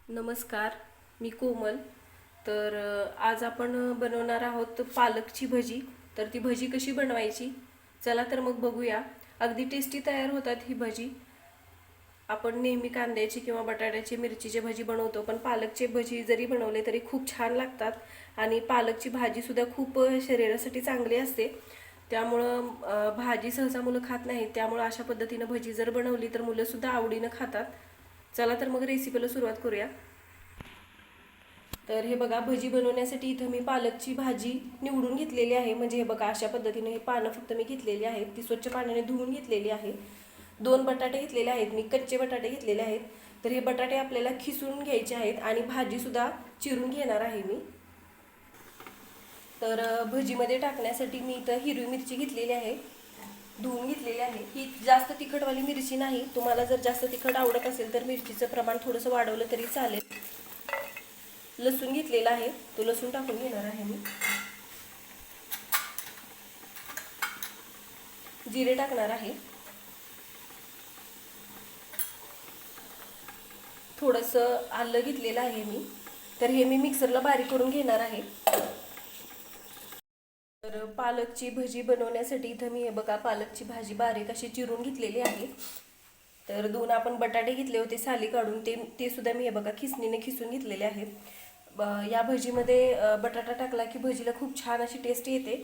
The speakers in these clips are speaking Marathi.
नमस्कार, मी कोमल. आज आपण बनवणार आहोत पालकची भजी. तर ती भजी कशी बनवायची, चला तर मग बघूया. अगदी टेस्टी तयार होतात ही भजी. आपण नेहमी कांद्याची किंवा बटाट्याची मिरचीची भजी बनवतो, पण पालकची भजी जरी बनवले तरी खूप छान लागतात. आणि पालकची भाजीसुद्धा खूप शरीरासाठी चांगली असते. त्यामुळं भाजी सहसा मुलं खात नाहीत, त्यामुळं अशा पद्धतीनं भजी जर बनवली तर मुलंसुद्धा आवडीनं खातात. चला तर मग रेसिपीला सुरुवात करूया. तर हे बघा, भजी बनवण्यासाठी इथं मी पालकची भाजी निवडून घेतलेली आहे. म्हणजे हे बघा, अशा पद्धतीने हे पानं फक्त मी घेतलेली आहेत, ती स्वच्छ पाण्याने धुवून घेतलेली आहे. 2 बटाटे घेतलेले आहेत मी, कच्चे बटाटे घेतलेले आहेत. तर हे बटाटे आपल्याला खिसून घ्यायचे आहेत आणि भाजीसुद्धा चिरून घेणार आहे मी. तर भजीमध्ये टाकण्यासाठी मी इथं हिरवी मिरची घेतलेली आहे, धुवून घेतलेली आहे. ही जास्त तिखटवाली मिरची नाही, तुम्हाला जर जास्त तिखट आवडत असेल तर मिरचीचं प्रमाण थोडंसं वाढवलं तरी चालेल. लसूण घेतलेला आहे, तो लसूण टाकून घेणार आहे मी. जिरे टाकणार आहे. थोडंसं आलं घेतलेलं आहे मी. तर हे मी मिक्सरला बारीक करून घेणार आहे. तर पालकची भजी बनवण्यासाठी इथं मी हे बघा, पालकची भाजी बारीक अशी चिरून घेतलेली आहे. तर 2 आपण बटाटे घेतले होते साली काढून, ते सुद्धा मी हे बघा खिसणीने खिसून घेतलेले आहेत. या भजीमध्ये बटाटा टाकला की भजीला खूप छान अशी टेस्ट येते.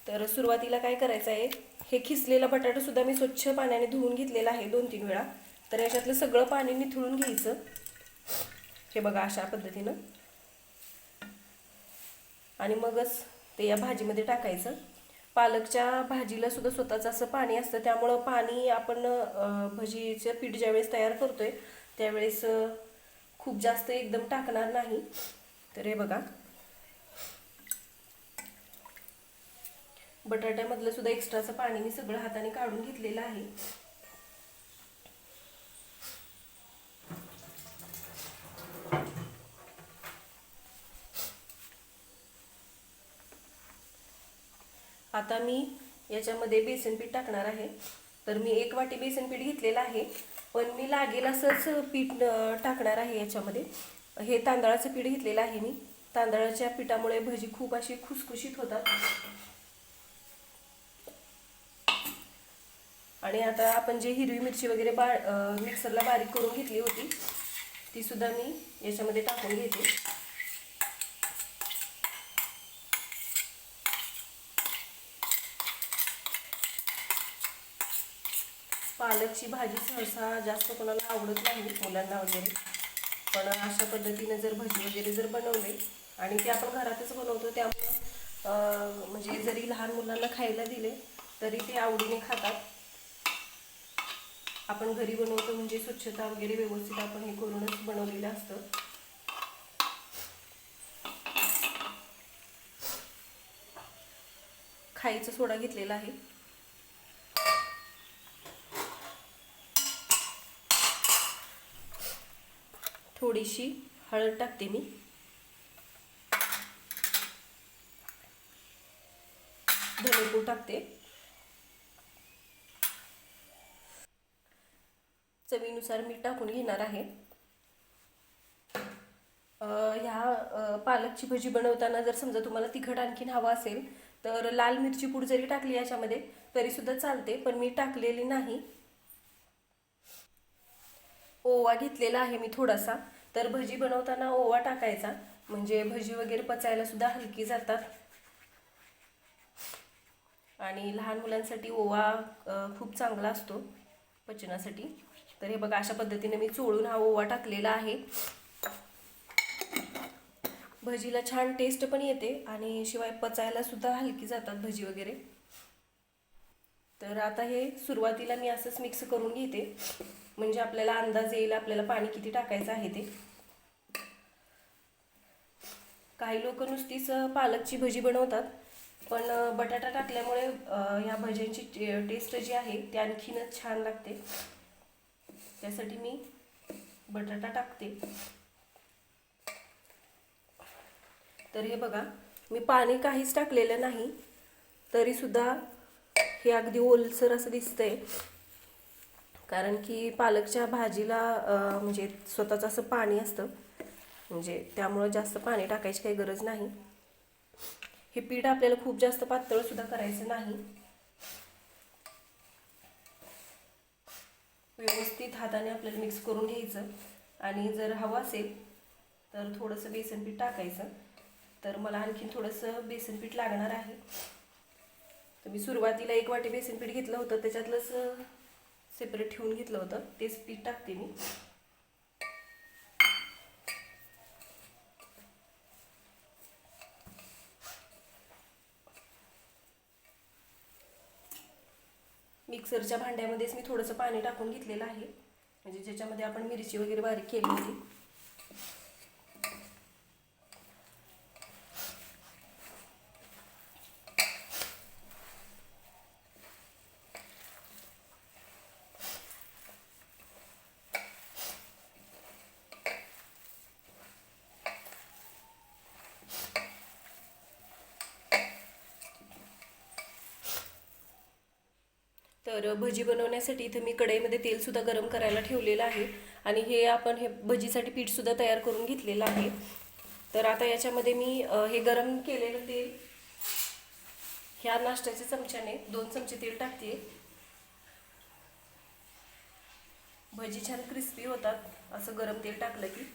तर सुरुवातीला काय करायचं आहे, हे खिसलेला बटाटा सुद्धा मी स्वच्छ पाण्याने धुवून घेतलेला आहे 2-3 वेळा. तर याच्यातलं सगळं पाणी निथळून घ्यायचं. हे बघा, अशा पद्धतीनं. आणि मगच ते या भाजीमध्ये टाकायचं. पालकच्या भाजीला सुद्धा स्वतःचं असं पाणी असतं, त्यामुळं पाणी आपण भजीचं पीठ ज्यावेळेस तयार करतोय त्यावेळेस खूप जास्त एकदम टाकणार नाही. तर हे बघा, बटाट्यामधलं सुद्धा एक्स्ट्राचं पाणी मी सगळं हाताने काढून घेतलेलं आहे. आता मी याच्यामध्ये बेसन पीठ टाकणार आहे. तर मी 1 वाटी बेसन पीठ घेतलेलं आहे, पण मी लागेल असंच पीठ टाकणार आहे याच्यामध्ये. हे तांदळाचं पीठ घेतलेलं आहे मी. तांदळाच्या पिठामुळे भजी खूप अशी खुसखुशीत होतात. आणि आता आपण जे हिरवी मिरची वगैरे मिक्सरला बारीक करून घेतली होती, ती सुद्धा मी याच्यामध्ये टाकून घेते. पालकची भाजी सहसा जास्त कोणाला आवडत नाही, मुलांना वगैरे. पण अशा पद्धतीने जर भजी वगैरे जर बनवले, आणि ते आपण घरातच बनवतो त्यामुळं म्हणजे जरी लहान मुलांना खायला दिले तरी ते आवडीने खातात. आपण घरी बनवतो म्हणजे स्वच्छता वगैरे व्यवस्थित आपण हे करूनच बनवलेलं असतं. खायचा सोडा घेतलेला आहे. थोडीशी हळद टाकते मी. धनेपूड टाकते. चवीनुसार मीठ टाकून घेणार आहे. ह्या पालकची भजी बनवताना जर समजा तुम्हाला तिखट आणखीन हवा असेल तर लाल मिरची पूड जरी टाकली याच्यामध्ये तरी सुद्धा चालते, पण मी टाकलेली नाही. ओवा घेतलेला आहे मी थोडासा. तर भजी बनवताना ओवा टाकायचा, म्हणजे भजी वगैरे पचायला सुद्धा हलकी जातात. आणि लहान मुलांसाठी ओवा खूप चांगला असतो पचनासाठी. तर हे बघा, अशा पद्धतीने मी चोळून हा ओवा टाकलेला आहे. भजीला छान टेस्ट पण येते आणि शिवाय पचायला सुद्धा हलकी जातात भजी वगैरे. तर आता हे सुरुवातीला मी असंच मिक्स करून घेते, म्हणजे आपल्याला अंदाज येईल आपल्याला पाणी किती टाकायचं आहे ते. काही लोक नुसतीच पालकची भजी बनवतात, पण बटाटा टाकल्यामुळे ह्या भज्यांची टेस्ट जी आहे ती आणखीनच छान लागते. त्यासाठी मी बटाटा टाकते. तर हे बघा, मी पाणी काहीच टाकलेलं नाही तरी सुद्धा हे अगदी ओलसर असं दिसतंय. कारण की पालकच्या भाजीला म्हणजे स्वतःच असं पाणी असतं, म्हणजे त्यामुळं जास्त पाणी टाकायची काही गरज नाही. हे पीठ आपल्याला खूप जास्त पातळ सुद्धा करायचं नाही. व्यवस्थित हाताने आपल्याला मिक्स करून घ्यायचं आणि जर हवं असेल तर थोडंसं बेसन पीठ टाकायचं. तर मला आणखीन थोडंसं बेसन पीठ लागणार आहे. तर मी सुरुवातीला 1 वाटी बेसन पीठ घेतलं होतं, त्याच्यातलंच सेपरेट ठेवून घेतलं होतं, तेच पीठ टाकते मी. मिक्सरच्या भांड्यामध्येच मी थोडंसं पाणी टाकून घेतलेलं आहे, म्हणजे ज्याच्यामध्ये आपण मिरची वगैरे बारीक केली होती. तर भजी बनवण्यासाठी इथे मी कढईमध्ये तेलसुद्धा गरम करायला ठेवलेलं आहे आणि हे आपण हे भजीसाठी पीठसुद्धा तयार करून घेतलेलं आहे. तर आता याच्यामध्ये मी हे गरम केलेलं तेल ह्या नाश्त्याच्या चमच्याने 2 चमचे तेल टाकते. भजी छान क्रिस्पी होतात असं गरम तेल टाकलं की.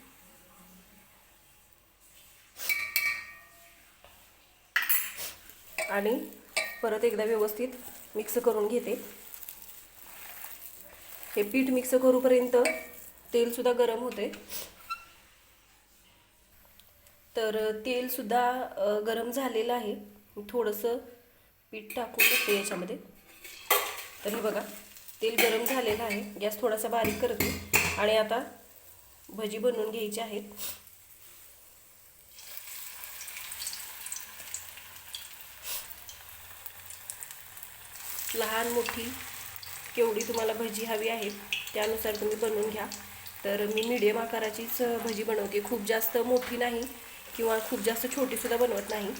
आणि परत एकदा व्यवस्थित मिक्स करून घेते. हे पीठ मिक्स करूपर्यंत तेलसुद्धा गरम होते. तर तेलसुद्धा गरम झालेलं आहे. थोडंसं पीठ टाकून घेते याच्यामध्ये. तर हे बघा तेल गरम झालेलं आहे. गॅस थोडासा बारीक करते आणि आता भजी बनवून घ्यायची आहेत. लहान मोठी केवढी तुम्हाला भजी हवी आहे त्यानुसार तुम्ही बनवून घ्या. तर मी मीडियम आकाराचीच भजी बनवते, खूप जास्त मोठी नाही किंवा खूप जास्त छोटीसुद्धा बनवत नाही.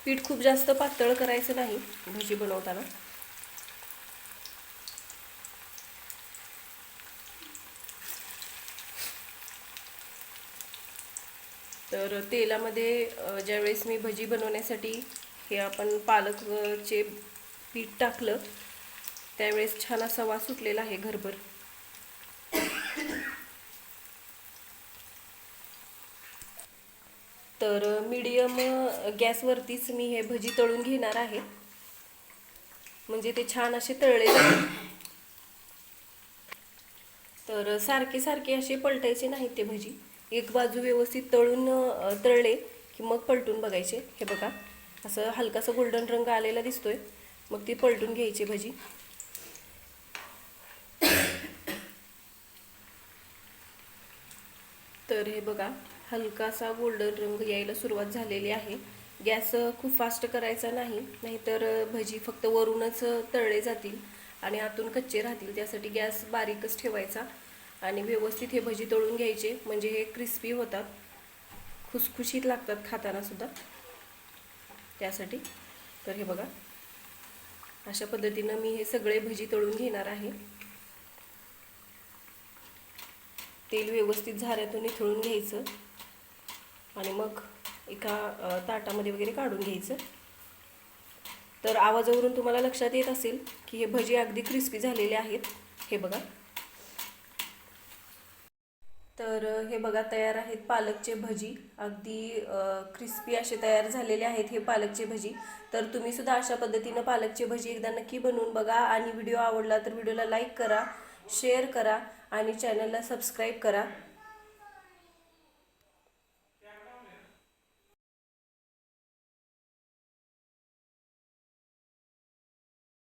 पीठ खूप जास्त पातळ करायचं नाही भजी बनवताना. तर तेलामध्ये ज्यावेळेस मी भजी बनवण्यासाठी हे आपण पालकचे पीठ टाकलं त्यावेळेस छान असा वास सुटलेला आहे घरभर. तर मीडियम गॅसवरतीच मी हे भजी तळून घेणार आहे, म्हणजे ते छान असे तळले जातील. तर सारखे सारखे असे पलटायचे नाहीत ते भजी. एक बाजू व्यवस्थित तळले की मग पलटून बघायचे. हे बघा असं हलकासा गोल्डन रंग आलेला दिसतोय, मग ती पलटून घ्यायची भजी. तर हे बघा हलकासा गोल्डन रंग यायला सुरुवात झालेली आहे. गॅस खूप फास्ट करायचा नाही, नाहीतर भजी फक्त वरूनच तळले जातील आणि आतून कच्चे राहतील. त्यासाठी गॅस बारीकच ठेवायचा आणि व्यवस्थित हे भजी तळून घ्यायचे, म्हणजे हे क्रिस्पी होतात, खुसखुशीत लागतात खाताना सुद्धा त्यासाठी. तर हे बघा अशा पद्धतीनं मी हे सगळे भजी तळून घेणार आहे. तेल व्यवस्थित झाऱ्यातून निथळून घ्यायचं आणि मग एका ताटामध्ये वगैरे काढून घ्यायचं. तर आवाजावरून तुम्हाला लक्षात येत असेल की हे भजी अगदी क्रिस्पी झालेले आहेत. हे बघा. तर हे बघा तयार आहेत पालकचे भजी. अगदी क्रिस्पी असे तयार झालेले आहेत हे पालकचे भजी. तर तुम्ही सुद्धा अशा पद्धतीनं पालकचे भजी एकदा नक्की बनवून बघा आणि व्हिडिओ आवडला तर व्हिडिओला लाईक करा, शेअर करा आणि चॅनलला सबस्क्राईब करा.